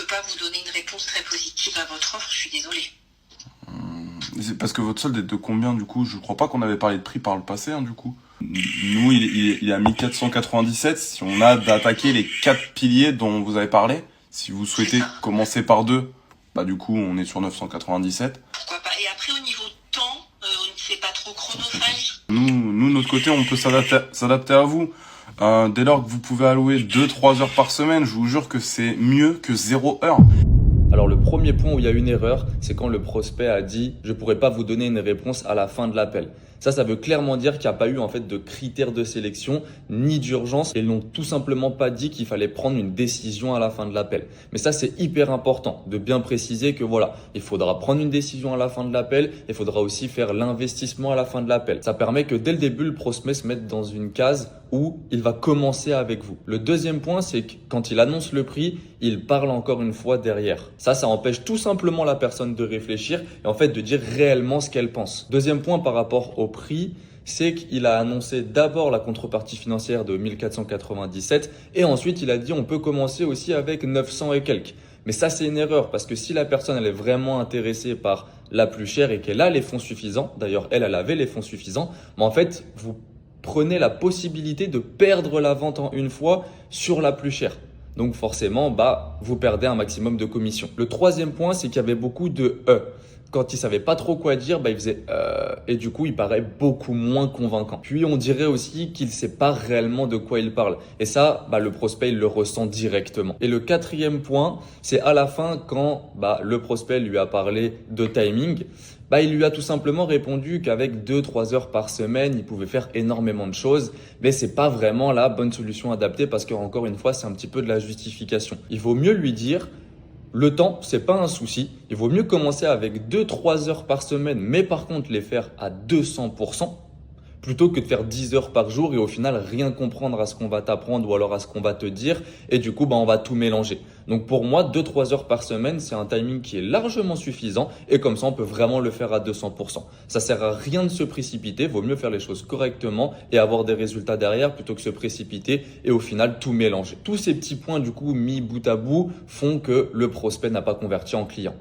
peux pas vous donner une réponse très positive à votre offre, je suis désolée. C'est parce que votre solde est de combien du coup? Je crois pas qu'on avait parlé de prix par le passé, hein, du coup. Nous, il est à 1497. Si on a d'attaquer les 4 piliers dont vous avez parlé, si vous souhaitez commencer par 2, bah du coup, on est sur 997. Pourquoi pas? Et après, au niveau temps, c'est pas trop chronophage? Nous, de notre côté, on peut s'adapter à vous. Dès lors que vous pouvez allouer 2-3 heures par semaine, je vous jure que c'est mieux que 0 heure. Alors le premier point où il y a une erreur, c'est quand le prospect a dit « je ne pourrais pas vous donner une réponse à la fin de l'appel ». Ça veut clairement dire qu'il n'y a pas eu en fait de critères de sélection ni d'urgence et ils n'ont tout simplement pas dit qu'il fallait prendre une décision à la fin de l'appel. Mais ça, c'est hyper important de bien préciser que voilà, il faudra prendre une décision à la fin de l'appel, il faudra aussi faire l'investissement à la fin de l'appel. Ça permet que dès le début, le prospect se mette dans une case où il va commencer avec vous. Le deuxième point, c'est que quand il annonce le prix, il parle encore une fois derrière. Ça empêche tout simplement la personne de réfléchir et en fait de dire réellement ce qu'elle pense. Deuxième point par rapport au prix, c'est qu'il a annoncé d'abord la contrepartie financière de 1497 et ensuite il a dit on peut commencer aussi avec 900 et quelques. Mais ça, c'est une erreur parce que si la personne elle est vraiment intéressée par la plus chère et qu'elle a les fonds suffisants, d'ailleurs elle avait les fonds suffisants, mais en fait vous prenez la possibilité de perdre la vente en une fois sur la plus chère. Donc forcément, vous perdez un maximum de commission. Le troisième point, c'est qu'il y avait beaucoup de « Quand il savait pas trop quoi dire, il faisait et du coup, il paraît beaucoup moins convaincant. Puis, on dirait aussi qu'il sait pas réellement de quoi il parle. Et ça, le prospect, il le ressent directement. Et le quatrième point, c'est à la fin quand le prospect lui a parlé de timing. Il lui a tout simplement répondu qu'avec 2-3 heures par semaine, il pouvait faire énormément de choses, mais c'est pas vraiment la bonne solution adaptée parce qu'encore une fois, c'est un petit peu de la justification. Il vaut mieux lui dire le temps, c'est pas un souci. Il vaut mieux commencer avec 2-3 heures par semaine, mais par contre les faire à 200%. Plutôt que de faire 10 heures par jour et au final rien comprendre à ce qu'on va t'apprendre ou alors à ce qu'on va te dire et du coup on va tout mélanger. Donc pour moi 2-3 heures par semaine c'est un timing qui est largement suffisant et comme ça on peut vraiment le faire à 200%. Ça sert à rien de se précipiter, vaut mieux faire les choses correctement et avoir des résultats derrière plutôt que se précipiter et au final tout mélanger. Tous ces petits points du coup mis bout à bout font que le prospect n'a pas converti en client.